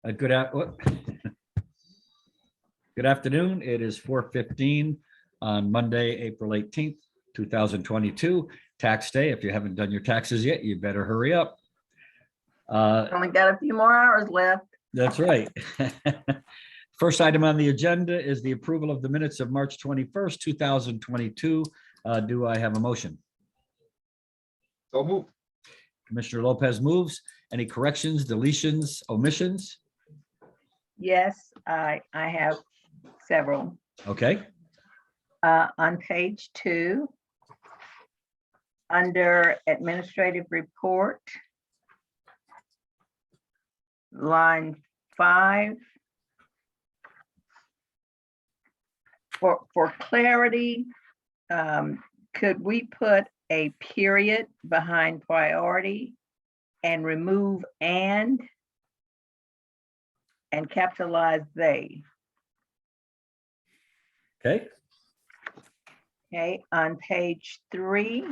Uh, Good af- what? Good afternoon. It is 4:15 on Monday, April 18th, 2022, tax day. If you haven't done your taxes yet, you better hurry up. Only got a few more hours left. That's right. First item on the agenda is the approval of the minutes of March 21st, 2022. Do I have a motion? So moved. Commissioner Lopez moves. Any corrections, deletions, omissions? Yes, I have several. Okay, On page 2, under administrative report, line 5. For clarity, could we put a period behind priority and remove and capitalize they? okay, Okay, on page 3,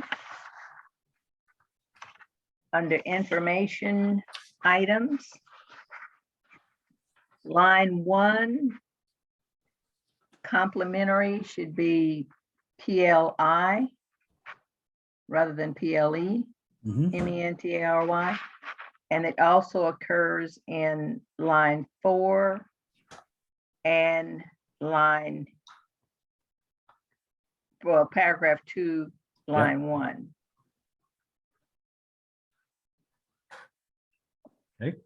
under information items, line 1, complimentary should be PLI rather than PLE, mhm, MENTARY. And it also occurs in line 4 and paragraph 2, line 1. okay,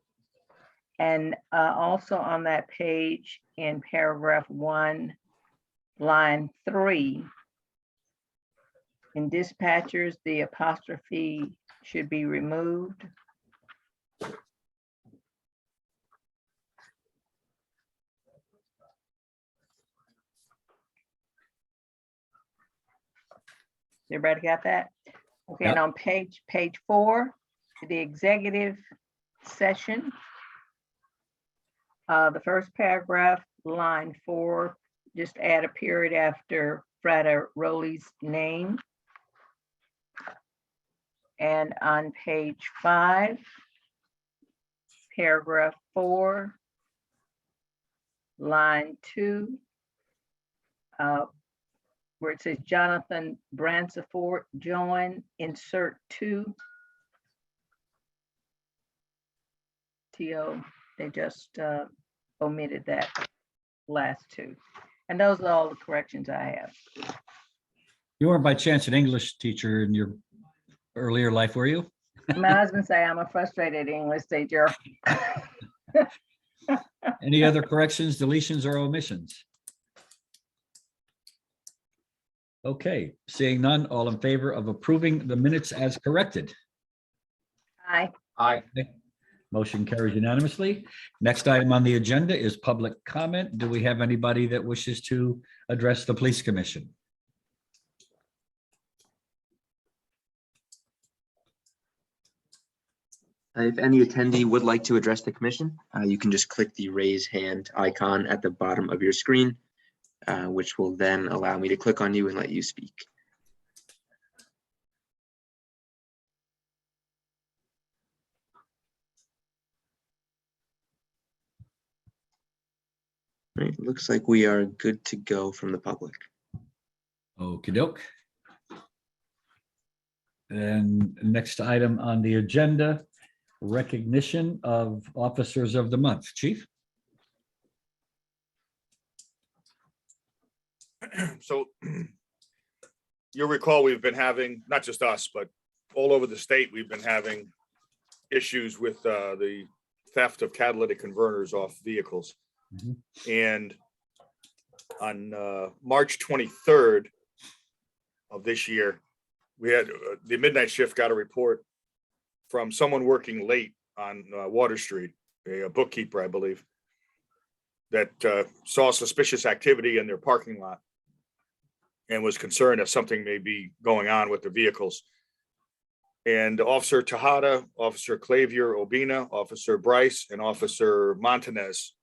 And also on that page in paragraph 1, line 3, in dispatchers, the apostrophe should be removed. Everybody got that? Okay, and Yep. on page 4, the executive session. The first paragraph, line 4, just add a period after Frateroli's name. And on page 5, paragraph 4, line 2, where it says Jonathan Bransford join, insert 2. TO, they just omitted that last 2. And those are all the corrections I have. You weren't by chance an English teacher in your earlier life, were you? My husband say I'm a frustrated English teacher. Any other corrections, deletions, or omissions? Okay, seeing none, all in favor of approving the minutes as corrected? Aye. Aye. Motion carries unanimously. Next item on the agenda is public comment. Do we have anybody that wishes to address the police commission? If any attendee would like to address the commission, you can just click the raise hand icon at the bottom of your screen, which will then allow me to click on you and let you speak. Right, looks like we are good to go from the public. Okey doke. And next item on the agenda, recognition of officers of the month. Chief? So you'll recall we've been having, not just us, but all over the state, we've been having issues with the theft of catalytic converters off vehicles. Mhm. And on March 23rd of this year, we had the midnight shift got a report from someone working late on Water Street, a bookkeeper, I believe, that saw suspicious activity in their parking lot and was concerned that something may be going on with the vehicles. And Officer Tejada, Officer Clavier Obina, Officer Bryce, and Officer Montanez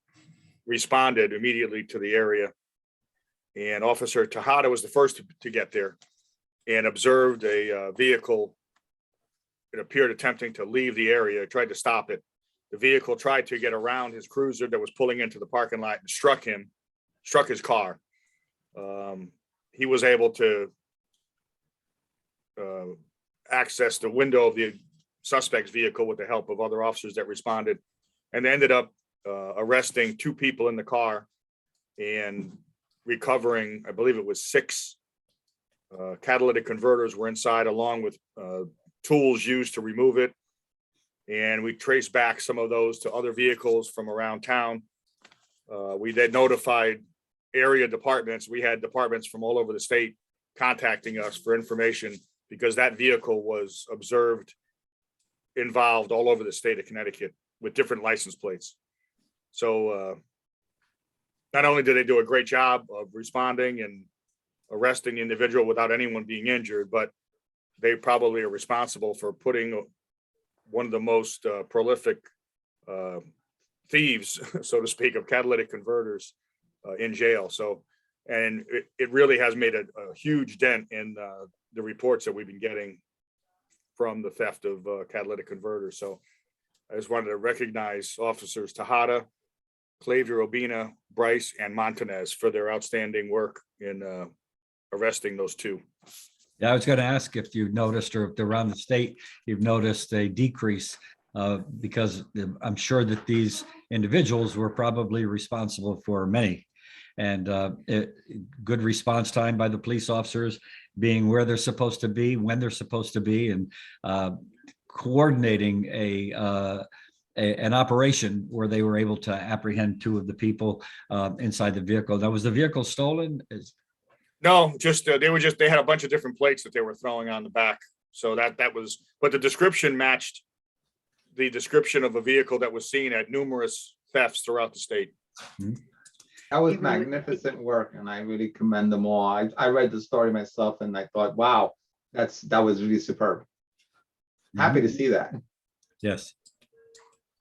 responded immediately to the area. And Officer Tejada was the first to get there and observed a vehicle. It appeared attempting to leave the area, tried to stop it, the vehicle tried to get around his cruiser that was pulling into the parking lot and struck his car. He was able to access the window of the suspect's vehicle with the help of other officers that responded, and they ended up arresting 2 people in the car and recovering, I believe it was 6 catalytic converters were inside, along with tools used to remove it. And we traced back some of those to other vehicles from around town. We then notified area departments. We had departments from all over the state contacting us for information because that vehicle was observed involved all over the state of Connecticut with different license plates. So not only did they do a great job of responding and arresting the individual without anyone being injured, but they probably are responsible for putting one of the most prolific thieves, so to speak, of catalytic converters in jail. So, and it really has made a huge dent in the reports that we've been getting from the theft of catalytic converters. So I just wanted to recognize officers Tejada, Clavier, Obina, Bryce, and Montanez for their outstanding work in arresting those 2. Yeah, I was going to ask if you noticed, or if around the state, you've noticed a decrease because I'm sure that these individuals were probably responsible for many. And good response time by the police officers, being where they're supposed to be, when they're supposed to be, and coordinating an operation where they were able to apprehend 2 of the people inside the vehicle. Now, was the vehicle stolen? No, just they had a bunch of different plates that they were throwing on the back. So that was, but the description matched the description of a vehicle that was seen at numerous thefts throughout the state. That was magnificent work, and I really commend them all. I read the story myself, and I thought, wow, that was really superb. Happy to see that. Yes.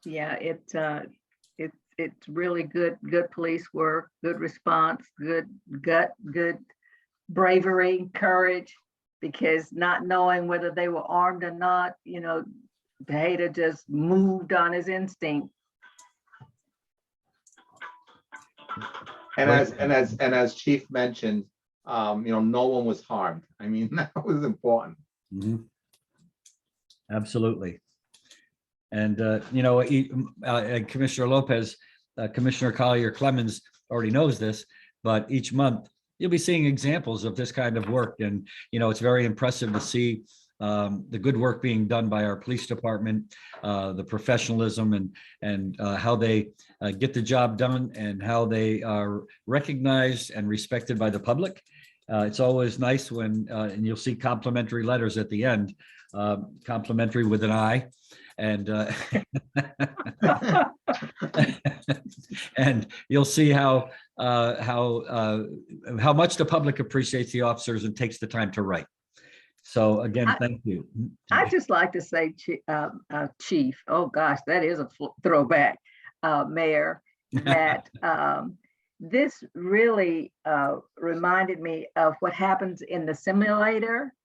Yeah, it's really good police work, good response, good gut, good bravery, courage, because not knowing whether they were armed or not, Tejada just moved on his instinct. And as Chief mentioned, no one was harmed. I mean, that was important. Mhm. Absolutely. And, Commissioner Lopez, Commissioner Collier Clemens already knows this, but each month you'll be seeing examples of this kind of work. And, it's very impressive to see the good work being done by our police department, the professionalism and how they get the job done and how they are recognized and respected by the public. It's always nice when, and you'll see complimentary letters at the end, complimentary with an I. And and you'll see how much the public appreciates the officers and takes the time to write. So again, thank you. I just like to say, Chief, oh gosh, that is a throwback, Mayor, that this really reminded me of what happens in the simulator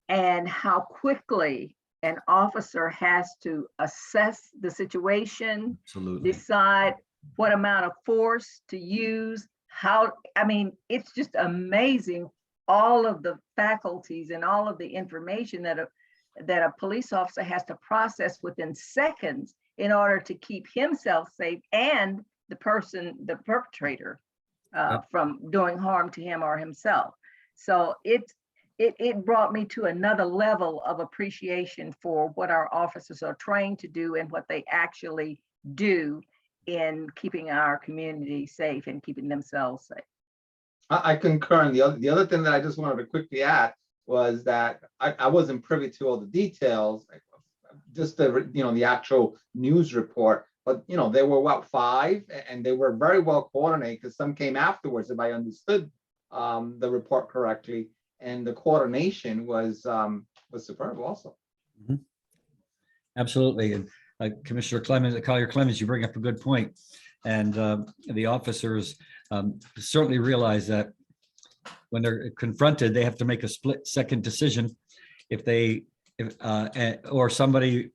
and how quickly an officer has to assess the situation, Absolutely. decide what amount of force to use, it's just amazing, all of the faculties and all of the information that a police officer has to process within seconds in order to keep himself safe and the perpetrator from doing harm to him or himself. So it brought me to another level of appreciation for what our officers are trained to do and what they actually do in keeping our community safe and keeping themselves safe. I concur. And the other thing that I just wanted to quickly add was that I wasn't privy to all the details, just the actual news report, but there were 5, and they were very well coordinated because some came afterwards, if I understood the report correctly. And the coordination was superb also. Mm-hmm. Absolutely. And Commissioner Collier Clemens, you bring up a good point. And the officers certainly realize that when they're confronted, they have to make a split-second decision. If somebody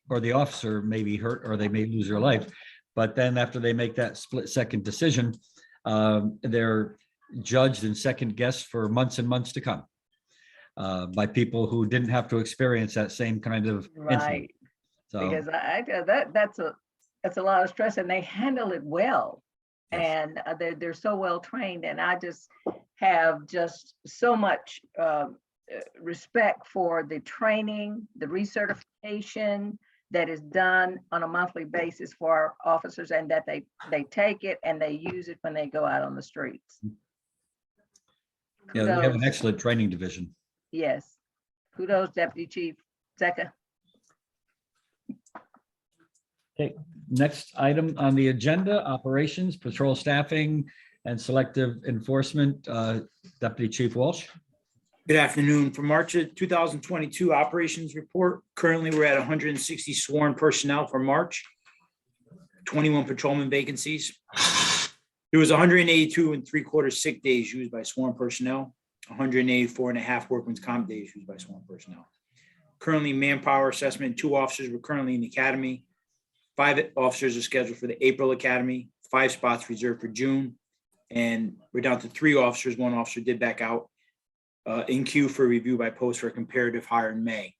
or the officer may be hurt or they may lose their life. But then after they make that split-second decision, they're judged and second guessed for months and months to come by people who didn't have to experience that same kind of incident. Right, So, because that's a lot of stress, and they handle it well. Yes. And they're so well trained, and I just have just so much respect for the training, the recertification that is done on a monthly basis for our officers, and that they take it and they use it when they go out on the streets. yeah, we have an Kudos. excellent training division. Yes. Kudos, Deputy Chief Zeka. Okay, next item on the agenda, operations, patrol staffing, and selective enforcement. Deputy Chief Walsh. Good afternoon. For March of 2022 operations report, currently we're at 160 sworn personnel for March, 21 patrolman vacancies. There was 182 and 3/4 sick days used by sworn personnel, 184 and a half workman's comp days used by sworn personnel. Currently manpower assessment, 2 officers were currently in the academy. 5 officers are scheduled for the April academy, 5 spots reserved for June. And we're down to 3 officers. 1 officer did back out in queue for review by post for a comparative hire in May.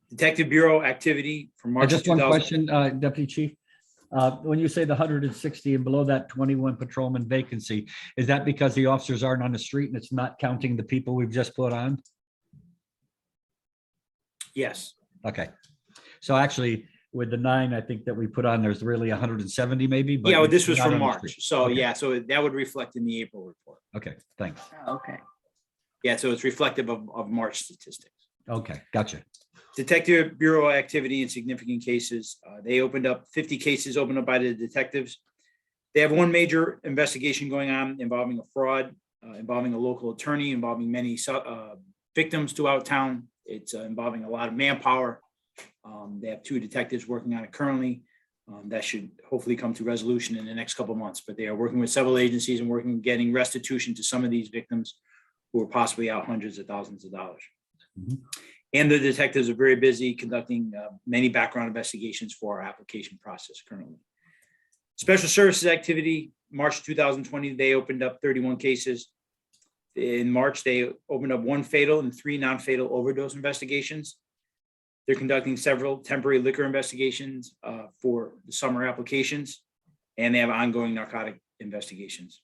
Detective Bureau activity for March. Just one question, Deputy Chief. When you say the 160 and below that 21 patrolman vacancy, is that because the officers aren't on the street and it's not counting the people we've just put on? Yes, Okay. So actually, with the 9, I think that we put on, there's really 170 maybe. but yeah, well, this was not for on the March. street. So Okay. yeah, so that would reflect in the April report. Okay, thanks. Okay. Yeah, so it's reflective of March statistics. Okay, gotcha. Detective Bureau activity in significant cases. They opened up 50 cases opened up by the detectives. They have 1 major investigation going on involving a fraud, involving a local attorney, involving many victims throughout town. It's involving a lot of manpower. They have 2 detectives working on it currently. That should hopefully come to resolution in the next couple of months, but they are working with several agencies and working, getting restitution to some of these victims who are possibly out hundreds of thousands of dollars. Mhm. And the detectives are very busy conducting many background investigations for our application process currently. Special services activity, March 2020, they opened up 31 cases. In March, they opened up 1 fatal and 3 non-fatal overdose investigations. They're conducting several temporary liquor investigations for the summer applications, and they have ongoing narcotic investigations.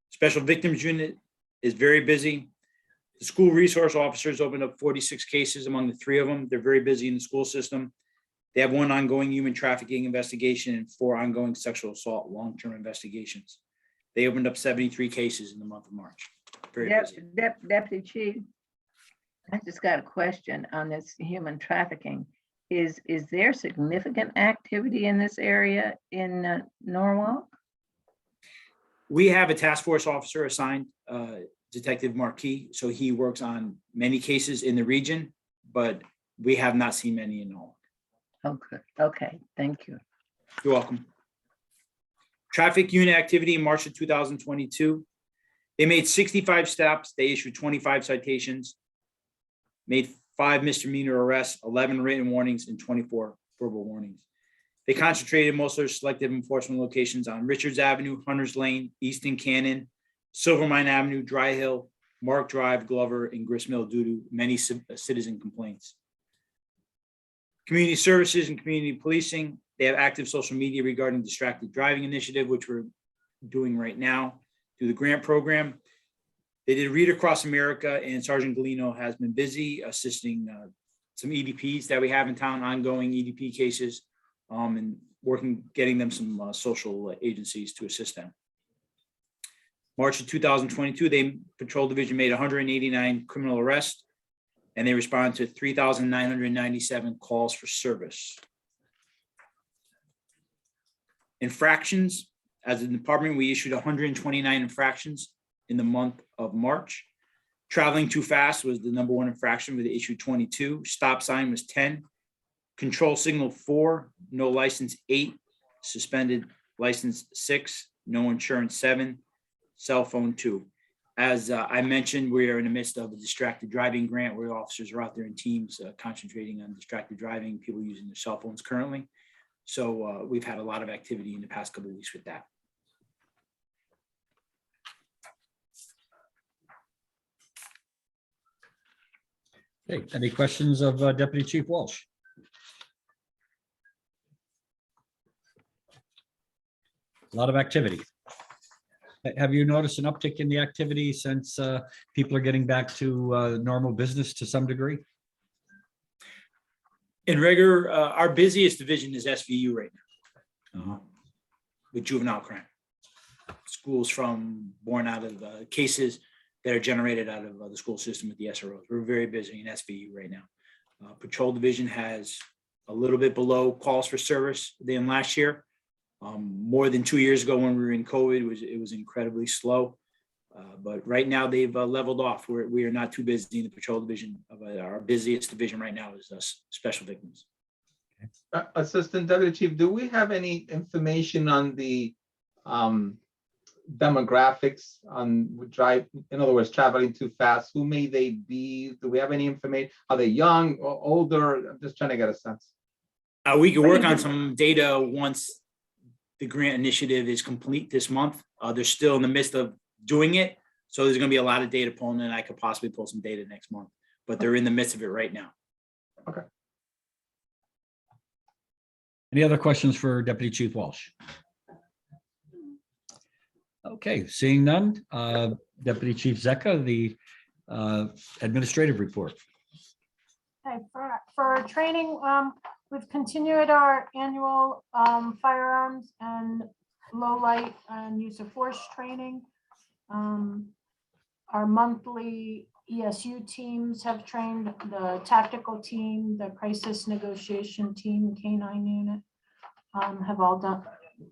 Special Victims Unit is very busy. The school resource officers opened up 46 cases among the 3 of them. They're very busy in the school system. They have 1 ongoing human trafficking investigation and 4 ongoing sexual assault long-term investigations. They opened up 73 cases in the month of March. Very busy. Deputy Chief, I just got a question on this human trafficking. Is there significant activity in this area in Norwalk? We have a task force officer assigned, Detective Marquis, so he works on many cases in the region, but we have not seen many in Norwalk. Okay, okay, thank you. You're welcome. Traffic unit activity in March of 2022. They made 65 stops. They issued 25 citations, made 5 misdemeanor arrests, 11 written warnings, and 24 verbal warnings. They concentrated most of their selective enforcement locations on Richards Avenue, Hunters Lane, Easton Cannon, Silvermine Avenue, Dry Hill, Mark Drive, Glover, and Grist Mill due to many citizen complaints. Community services and community policing. They have active social media regarding distracted driving initiative, which we're doing right now through the grant program. They did Read Across America, and Sergeant Galino has been busy assisting some EDPs that we have in town, ongoing EDP cases, and working, getting them some social agencies to assist them. March of 2022, the Patrol Division made 189 criminal arrests, and they responded to 3,997 calls for service. Infractions, as a department, we issued 129 infractions in the month of March. Traveling too fast was the #1 infraction, with the issue 22. Stop sign was 10. Control signal 4, no license 8, suspended license 6, no insurance 7, cell phone 2. As I mentioned, we are in the midst of a distracted driving grant where officers are out there in teams concentrating on distracted driving, people using their cell phones currently. So we've had a lot of activity in the past couple of weeks with that. Okay, any questions of Deputy Chief Walsh? A lot of activity. Have you noticed an uptick in the activity since people are getting back to normal business to some degree? In rigor, our busiest division is SVU right now with juvenile crime. Schools born out of cases that are generated out of the school system with the SROs. We're very busy in SVU right now. Patrol division has a little bit below calls for service than last year. More than 2 years ago when we were in COVID, it was incredibly slow. But right now they've leveled off. We are not too busy in the patrol division. Our busiest division right now is special victims. Assistant Deputy Chief, do we have any information on the demographics on in other words, traveling too fast? Who may they be? Do we have any information? Are they young or older? I'm just trying to get a sense. We can work on some data once the grant initiative is complete this month. They're still in the midst of doing it. So there's going to be a lot of data pulling in. I could possibly pull some data next month, but they're in the midst of it right now. Okay. Any other questions for Deputy Chief Walsh? Okay, seeing none, Deputy Chief Zecca, the administrative report. Okay, for training, we've continued our annual firearms and low light and use of force training. Our monthly ESU teams have trained, the tactical team, the crisis negotiation team, K9 unit, have all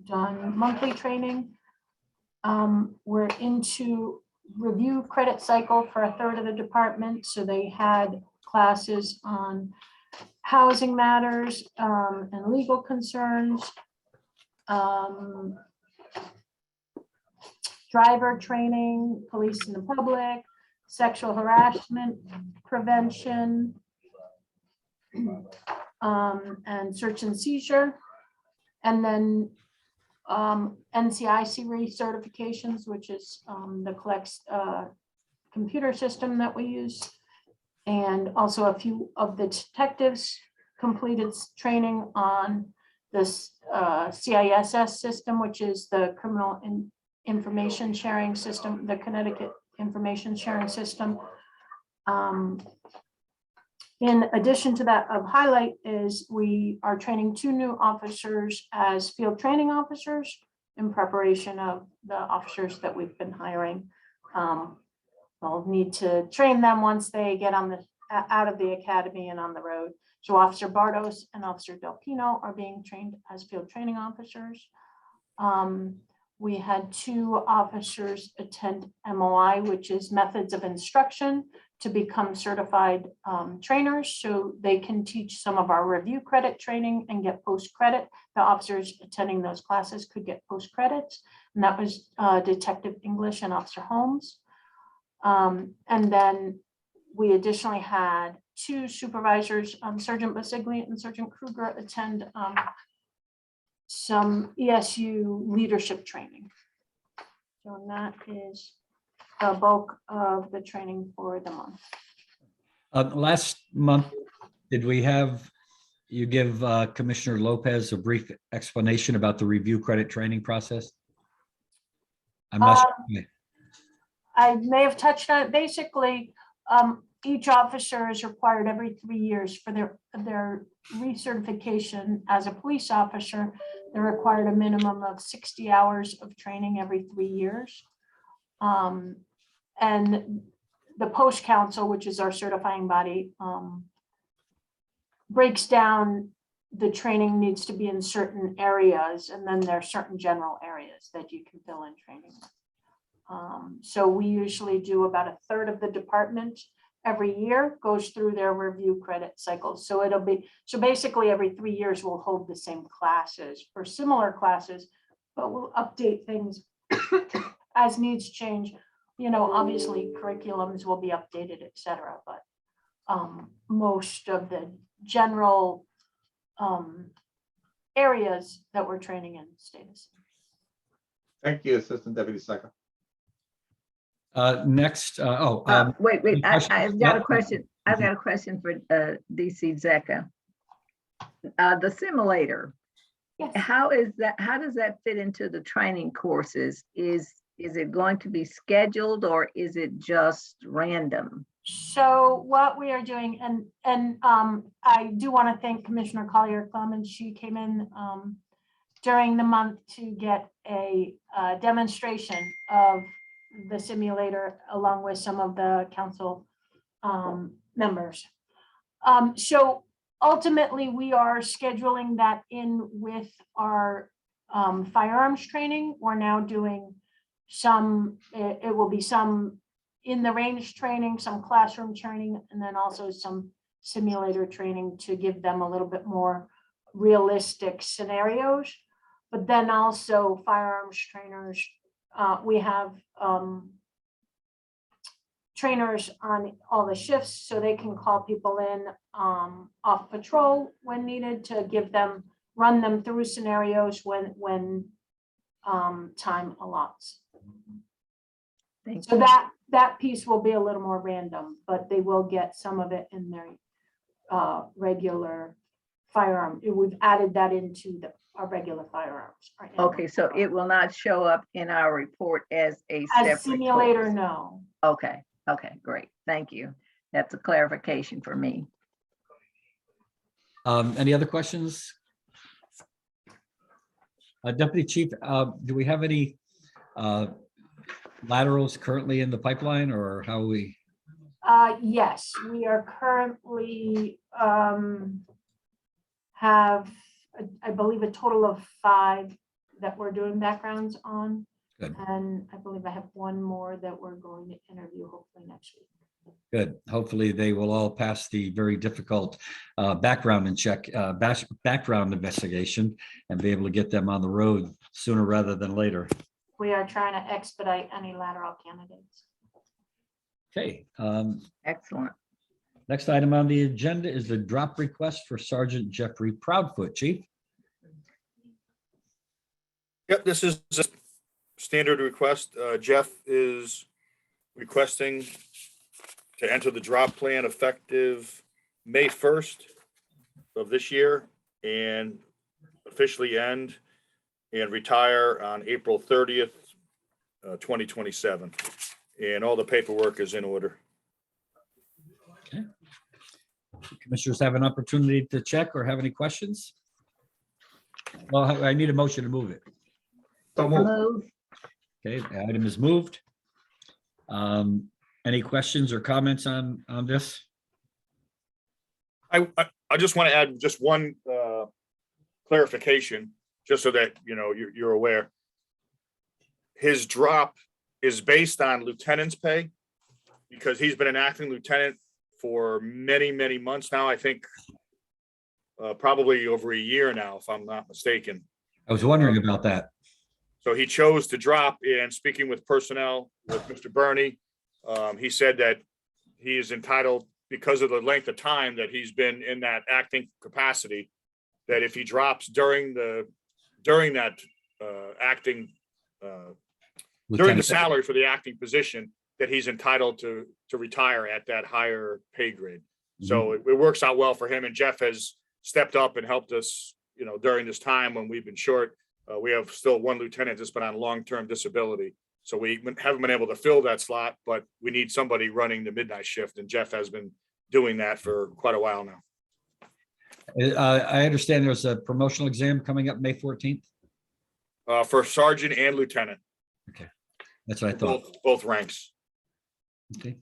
done monthly training. We're into review credit cycle for a third of the department. So they had classes on housing matters and legal concerns, driver training, police in the public, sexual harassment prevention, and search and seizure. And then NCIC recertifications, which is the collects computer system that we use. And also a few of the detectives completed training on this CISS system, which is the criminal information sharing system, the Connecticut information sharing system. In addition to that, of highlight is we are training 2 new officers as field training officers in preparation of the officers that we've been hiring. We'll need to train them once they get on out of the academy and on the road. So Officer Bardos and Officer Del Pino are being trained as field training officers. We had 2 officers attend MOI, which is methods of instruction, to become certified trainers, so they can teach some of our review credit training and get post credit. The officers attending those classes could get post credits, and that was Detective English and Officer Holmes. And then we additionally had 2 supervisors, Sergeant Basigli and Sergeant Kruger, attend some ESU leadership training. So that is the bulk of the training for the month. Last month, did we have you give Commissioner Lopez a brief explanation about the review credit training process? I'm not sure. I may have touched on it. Basically, each officer is required every 3 years for their recertification as a police officer. They're required a minimum of 60 hours of training every 3 years. And the post council, which is our certifying body, breaks down the training needs to be in certain areas, and then there are certain general areas that you can fill in training. So we usually do about a third of the department every year goes through their review credit cycles. So it'll be, so basically every 3 years we'll hold the same classes or similar classes, but we'll update things as needs change obviously curriculums will be updated, et cetera, but most of the general areas that we're training in stay the same. Thank you, Assistant Deputy Secretary. Next, Wait, any I've questions? got a Yeah. question. I've got a question for DC Zecca. The simulator, Yes. how does that fit into the training courses? Is it going to be scheduled or is it just random? So what we are doing, and I do want to thank Commissioner Collier Clemens. She came in during the month to get a demonstration of the simulator along with some of the council members. So ultimately, we are scheduling that in with our firearms training. We're now doing some, it will be some in the range training, some classroom training, and then also some simulator training to give them a little bit more realistic scenarios. But then also firearms trainers, we have trainers on all the shifts so they can call people in off patrol when needed to give them, run them through scenarios when time allots. Thank So you. that piece will be a little more random, but they will get some of it in their regular firearm. We've added that into our regular firearms. right now. Okay, so it will not show up in our report as a As separate simulator, course. no. Okay, great. Thank you. That's a clarification for me. Any other questions? Deputy Chief, do we have any laterals currently in the pipeline, or how are we? Yes, we are currently have, I believe, a total of 5 that we're doing backgrounds on. Good. And I believe I have one more that we're going to interview hopefully next week. Good. Hopefully they will all pass the very difficult background investigation and be able to get them on the road sooner rather than later. We are trying to expedite any lateral candidates. Okay. Excellent. Next item on the agenda is the drop request for Sergeant Jeffrey Proudfoot. Chief. Yep, this is a standard request. Jeff is requesting to enter the drop plan effective May 1st of this year and officially end and retire on April 30th, 2027. And all the paperwork is in order. Okay. Commissioners have an opportunity to check or have any questions? Well, I need a motion to move it. So moved. Move. Okay, the item is moved. Any questions or comments on this? I just want to add just one clarification, just so that you're aware. His drop is based on lieutenant's pay because he's been an acting lieutenant for many, many months now. I think probably over a year now, if I'm not mistaken. I was wondering about that. So he chose to drop, and speaking with personnel, with Mr. Burney, he said that he is entitled, because of the length of time that he's been in that acting capacity, that if he drops during that acting, during the salary for the acting position, that he's entitled to retire at that higher pay grade. So it works out well for him, and Jeff has stepped up and helped us, during this time when we've been short. We have still one lieutenant that's been on long-term disability. So we haven't been able to fill that slot, but we need somebody running the midnight shift, and Jeff has been doing that for quite a while now. I understand there's a promotional exam coming up May 14th. For sergeant and lieutenant. Okay, that's what I thought. Both ranks. Okay.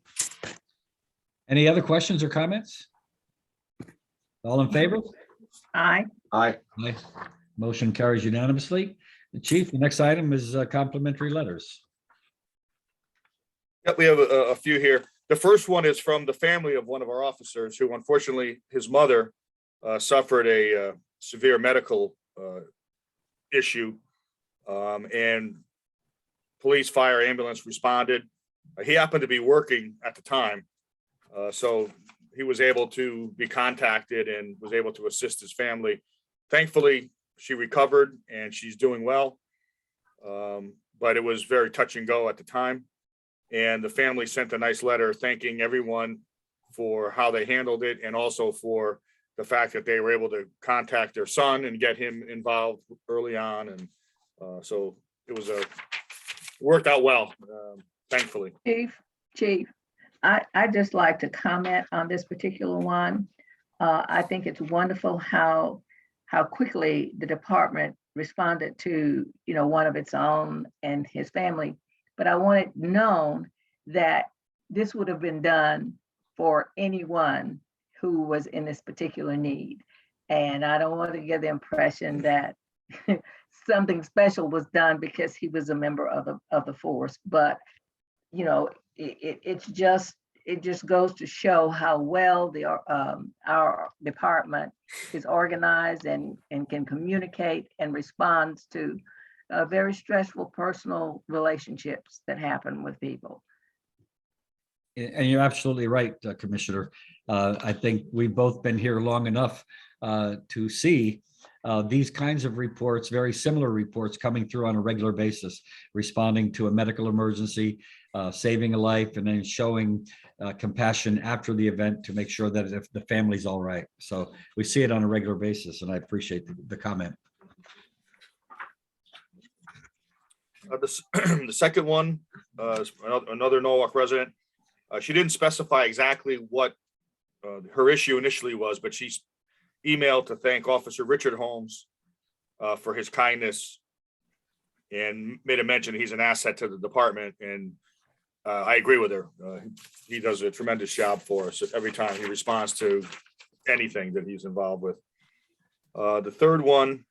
Any other questions or comments? All in favor? Aye. Aye. Aye. Motion carries unanimously. The Chief, the next item is complimentary letters. Yep, we have a few here. The first one is from the family of one of our officers who, unfortunately, his mother suffered a severe medical issue, and police, fire, ambulance responded. He happened to be working at the time. So he was able to be contacted and was able to assist his family. Thankfully, she recovered and she's doing well. But it was very touch and go at the time. And the family sent a nice letter thanking everyone for how they handled it, and also for the fact that they were able to contact their son and get him involved early on. And so it was worked out well, thankfully. Chief, I just like to comment on this particular one. I think it's wonderful how quickly the department responded to, one of its own and his family. But I want it known that this would have been done for anyone who was in this particular need. And I don't want to give the impression that something special was done because he was a member of the force. But, it just goes to show how well our department is organized and can communicate and responds to very stressful personal relationships that happen with people. And you're absolutely right, Commissioner. I think we've both been here long enough to see these kinds of reports, very similar reports coming through on a regular basis, responding to a medical emergency, saving a life, and then showing compassion after the event to make sure that if the family's all right. So we see it on a regular basis, and I appreciate the comment. The second one, another Norwalk resident. She didn't specify exactly what her issue initially was, but she emailed to thank Officer Richard Holmes for his kindness, and made a mention he's an asset to the department. And I agree with her. He does a tremendous job for us every time he responds to anything that he's involved with. The third one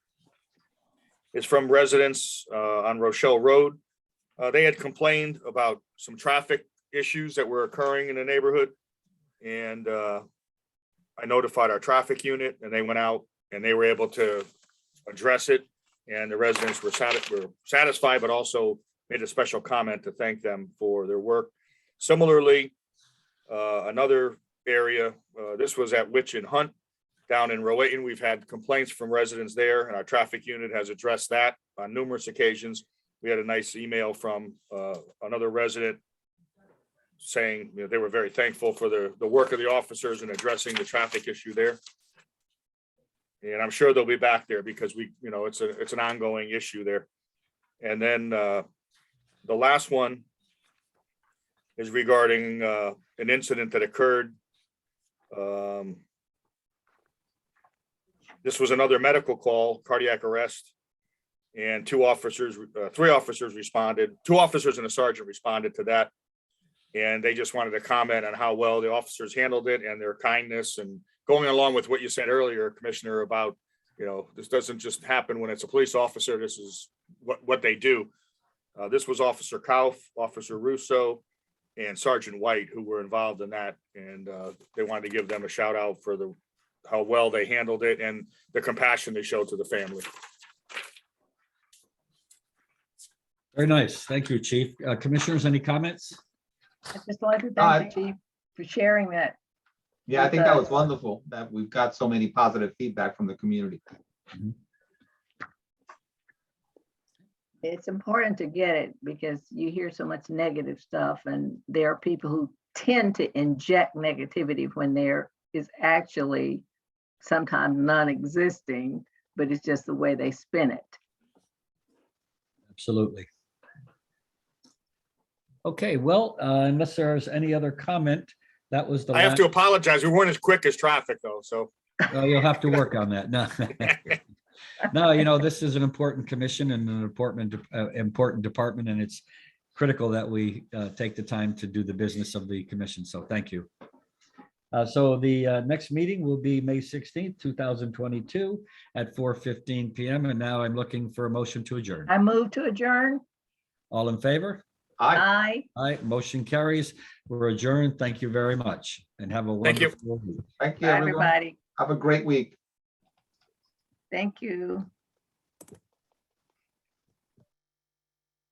is from residents on Rochelle Road. They had complained about some traffic issues that were occurring in the neighborhood. And I notified our traffic unit, and they went out and they were able to address it. And the residents were satisfied, but also made a special comment to thank them for their work. Similarly, another area, this was at Witch and Hunt down in Rowayton. We've had complaints from residents there, and our traffic unit has addressed that on numerous occasions. We had a nice email from another resident saying they were very thankful for the work of the officers in addressing the traffic issue there. And I'm sure they'll be back there because it's an ongoing issue there. And then the last one is regarding an incident that occurred. This was another medical call, cardiac arrest, and three officers responded. 2 officers and a sergeant responded to that. And they just wanted to comment on how well the officers handled it and their kindness, and going along with what you said earlier, Commissioner, about, this doesn't just happen when it's a police officer. This is what they do. This was Officer Kauf, Officer Russo, and Sergeant White who were involved in that. And they wanted to give them a shout out for how well they handled it and the compassion they showed to the family. Very nice. Thank you, Chief. Commissioners, any comments? I just like to thank the chief for sharing that. Yeah, I think that was wonderful that we've got so many positive feedback from the community. It's important to get it because you hear so much negative stuff, and there are people who tend to inject negativity when there is actually sometimes non-existing, but it's just the way they spin it. Absolutely. Okay, well, unless there's any other comment, that was the I have last. to apologize. We weren't as quick as traffic though, so. You'll have to work on that. No, no, this is an important commission and an important department, and it's critical that we take the time to do the business of the commission. So thank you. So the next meeting will be May 16th, 2022 at 4:15 p.m. And now I'm looking for a motion to adjourn. I move to adjourn. All in favor? Aye. Aye. Aye, motion carries. We're adjourned. Thank you very much and have a Thank you. wonderful week. Thank you, Bye, everyone. everybody. Have a great week. Thank you.